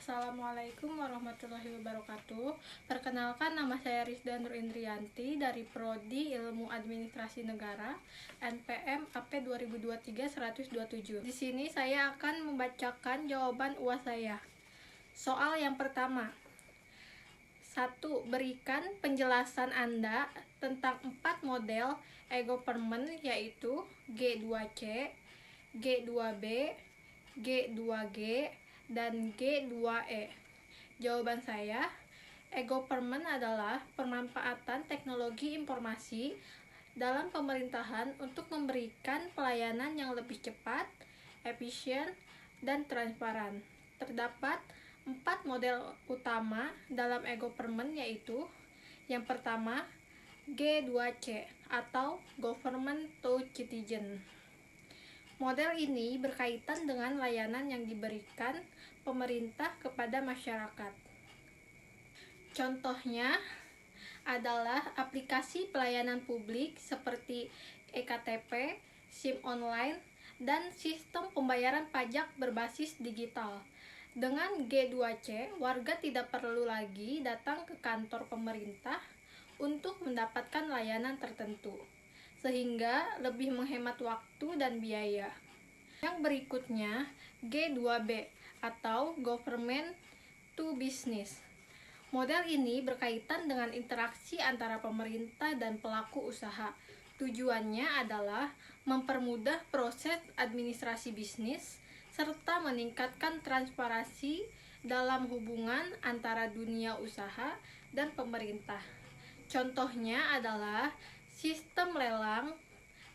Assalamualaikum warahmatullahi wabarakatuh. Perkenalkan, nama saya Rizda Nur Indrianti dari Prodi Ilmu Administrasi Negara NPM AP 2023-127. Di sini saya akan membacakan jawaban UAS saya. Soal yang pertama. 1. Berikan penjelasan Anda tentang 4 model e-government, yaitu G2C, G2B, G2G, dan G2E. Jawaban saya, e-government adalah pemanfaatan teknologi informasi dalam pemerintahan untuk memberikan pelayanan yang lebih cepat, efisien, dan transparan. Terdapat 4 model utama dalam e-government, yaitu yang pertama, G2C atau Government to Citizen. Model ini berkaitan dengan layanan yang diberikan pemerintah kepada masyarakat. Contohnya adalah aplikasi pelayanan publik seperti eKTP, SIM online, dan sistem pembayaran pajak berbasis digital. Dengan G2C, warga tidak perlu lagi datang ke kantor pemerintah untuk mendapatkan layanan tertentu, sehingga lebih menghemat waktu dan biaya. Yang berikutnya, G2B atau Government to Business. Model ini berkaitan dengan interaksi antara pemerintah dan pelaku usaha. Tujuannya adalah mempermudah proses administrasi bisnis serta meningkatkan transparansi dalam hubungan antara dunia usaha dan pemerintah. Contohnya adalah sistem lelang,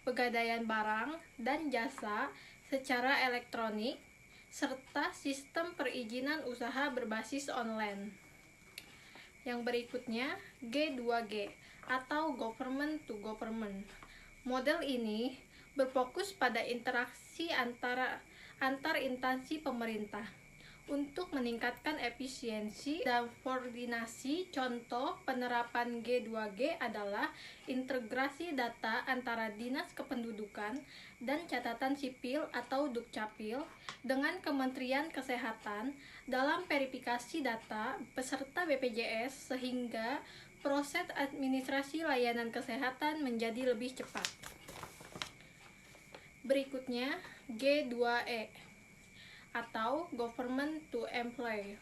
pegadaian barang dan jasa secara elektronik, serta sistem perizinan usaha berbasis online. Yang berikutnya, G2G atau Government to Government. Model ini berfokus pada interaksi antar instansi pemerintah untuk meningkatkan efisiensi dan koordinasi. Contoh penerapan G2G adalah integrasi data antara Dinas Kependudukan dan Catatan Sipil atau Dukcapil dengan Kementerian Kesehatan dalam verifikasi data peserta BPJS sehingga proses administrasi layanan kesehatan menjadi lebih cepat. Berikutnya, G2E atau Government to Employee.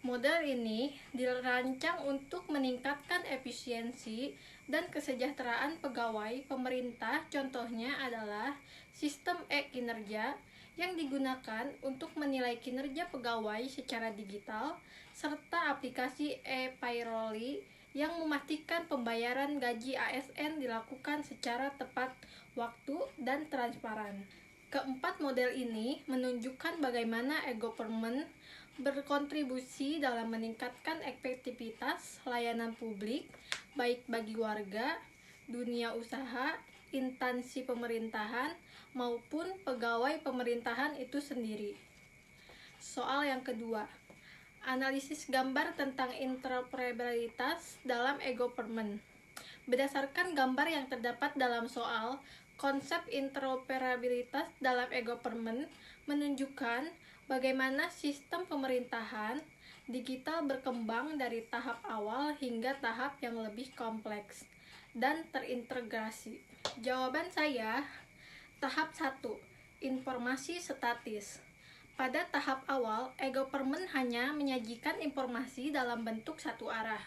Model ini dirancang untuk meningkatkan efisiensi dan kesejahteraan pegawai pemerintah. Contohnya adalah sistem e-kinerja yang digunakan untuk menilai kinerja pegawai secara digital, serta aplikasi e-payroll yang memastikan pembayaran gaji ASN dilakukan secara tepat waktu dan transparan. Keempat model ini menunjukkan bagaimana e-government berkontribusi dalam meningkatkan efektivitas layanan publik, baik bagi warga, dunia usaha, instansi pemerintahan, maupun pegawai pemerintahan itu sendiri. Soal yang kedua, analisis gambar tentang interoperabilitas dalam e-government. Berdasarkan gambar yang terdapat dalam soal, konsep interoperabilitas dalam e-government menunjukkan bagaimana sistem pemerintahan digital berkembang dari tahap awal hingga tahap yang lebih kompleks dan terintegrasi. Jawaban saya, tahap 1, informasi statis. Pada tahap awal, e-government hanya menyajikan informasi dalam bentuk satu arah,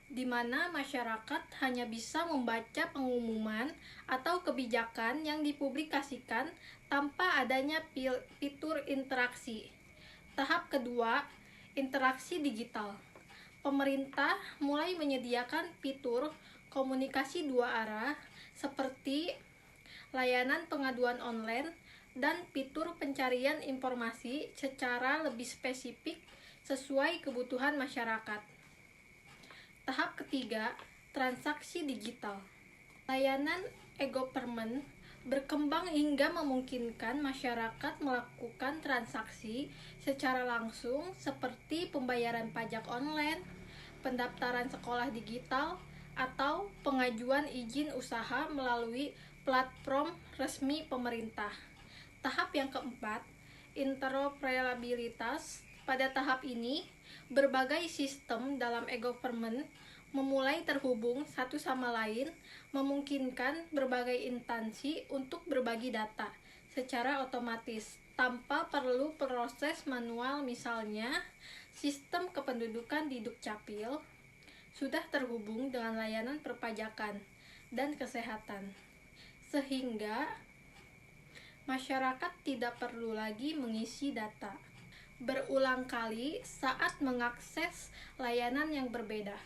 di mana masyarakat hanya bisa membaca pengumuman atau kebijakan yang dipublikasikan tanpa adanya fitur interaksi. Tahap kedua, interaksi digital. Pemerintah mulai menyediakan fitur komunikasi dua arah seperti layanan pengaduan online dan fitur pencarian informasi secara lebih spesifik sesuai kebutuhan masyarakat. Tahap ketiga, transaksi digital. Layanan e-government berkembang hingga memungkinkan masyarakat melakukan transaksi secara langsung seperti pembayaran pajak online, pendaftaran sekolah digital, atau pengajuan izin usaha melalui platform resmi pemerintah. Tahap yang keempat, interoperabilitas Pada tahap ini, berbagai sistem dalam e-government memulai terhubung satu sama lain, memungkinkan berbagai instansi untuk berbagi data secara otomatis tanpa perlu proses manual. Misalnya, sistem kependudukan di Dukcapil sudah terhubung dengan layanan perpajakan dan kesehatan, sehingga masyarakat tidak perlu lagi mengisi data berulang kali saat mengakses layanan yang berbeda.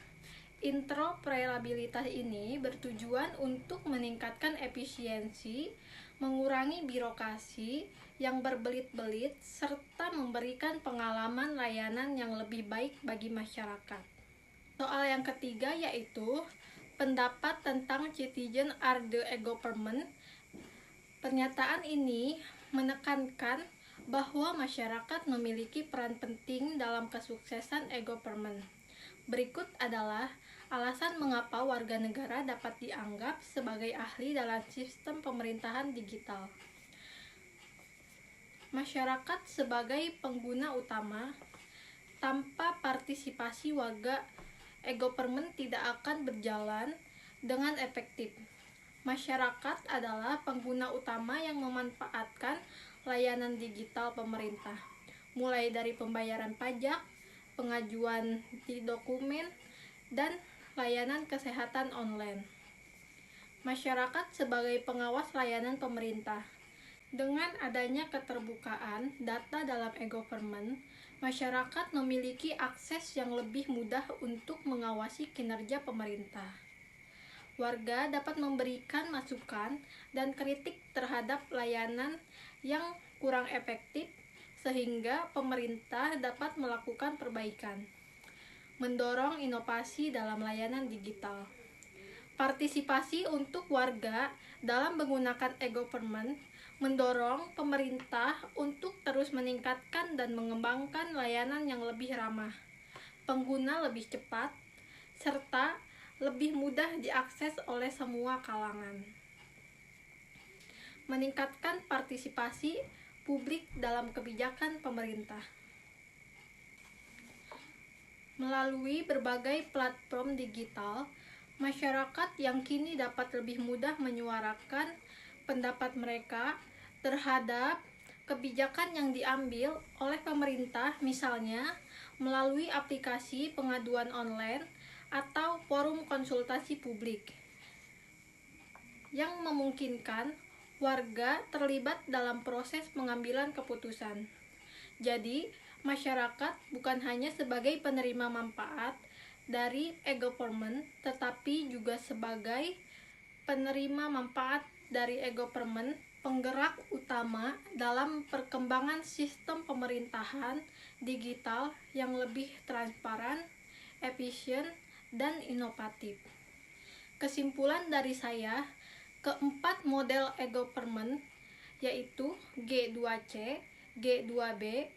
Interoperabilitas ini bertujuan untuk meningkatkan efisiensi, mengurangi birokrasi yang berbelit-belit, serta memberikan pengalaman layanan yang lebih baik bagi masyarakat. Soal yang ketiga yaitu pendapat tentang citizen are the e-government. Pernyataan ini menekankan bahwa masyarakat memiliki peran penting dalam kesuksesan e-government. Berikut adalah alasan mengapa warga negara dapat dianggap sebagai ahli dalam sistem pemerintahan digital. Masyarakat sebagai pengguna utama, tanpa partisipasi warga, e-government tidak akan berjalan dengan efektif. Masyarakat adalah pengguna utama yang memanfaatkan layanan digital pemerintah, mulai dari pembayaran pajak, pengajuan di dokumen, dan layanan kesehatan online. Masyarakat sebagai pengawas layanan pemerintah. Dengan adanya keterbukaan data dalam e-government, masyarakat memiliki akses yang lebih mudah untuk mengawasi kinerja pemerintah. Warga dapat memberikan masukan dan kritik terhadap layanan yang kurang efektif, sehingga pemerintah dapat melakukan perbaikan. Mendorong inovasi dalam layanan digital. Partisipasi untuk warga dalam menggunakan e-government mendorong pemerintah untuk terus meningkatkan dan mengembangkan layanan yang lebih ramah, pengguna lebih cepat, serta lebih mudah diakses oleh semua kalangan. Meningkatkan partisipasi publik dalam kebijakan pemerintah. Melalui berbagai platform digital, masyarakat yang kini dapat lebih mudah menyuarakan pendapat mereka terhadap kebijakan yang diambil oleh pemerintah, misalnya melalui aplikasi pengaduan online atau forum konsultasi publik yang memungkinkan warga terlibat dalam proses pengambilan keputusan. Jadi, masyarakat bukan hanya sebagai penerima manfaat dari e-government, tetapi juga sebagai penerima manfaat dari e-government, penggerak utama dalam perkembangan sistem pemerintahan digital yang lebih transparan, efisien, dan inovatif. Kesimpulan dari saya, keempat model e-government yaitu G2C, G2B,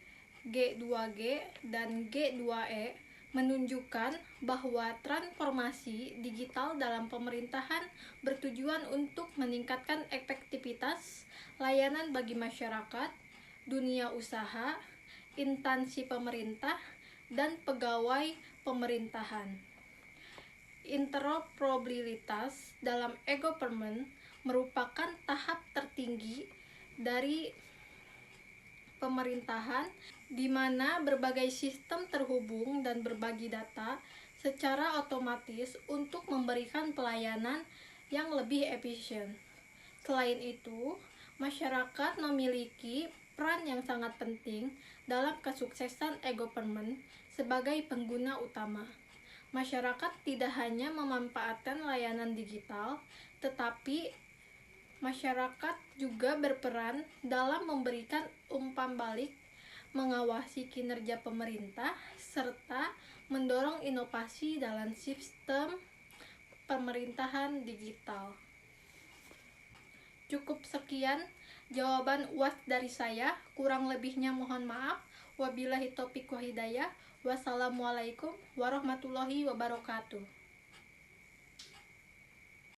G2G, dan G2E menunjukkan bahwa transformasi digital dalam pemerintahan bertujuan untuk meningkatkan efektivitas layanan bagi masyarakat, dunia usaha, instansi pemerintah, dan pegawai pemerintahan. Interoperabilitas dalam e-government merupakan tahap tertinggi dari pemerintahan di mana berbagai sistem terhubung dan berbagi data secara otomatis untuk memberikan pelayanan yang lebih efisien. Selain itu, masyarakat memiliki peran yang sangat penting dalam kesuksesan e-government sebagai pengguna utama. Masyarakat tidak hanya memanfaatkan layanan digital, tetapi masyarakat juga berperan dalam memberikan umpan balik, mengawasi kinerja pemerintah, serta mendorong inovasi dalam sistem pemerintahan digital. Cukup sekian jawaban UAS dari saya, kurang lebihnya mohon maaf. Wabillahi taufiq wa hidayah. Wassalamualaikum warahmatullahi wabarakatuh.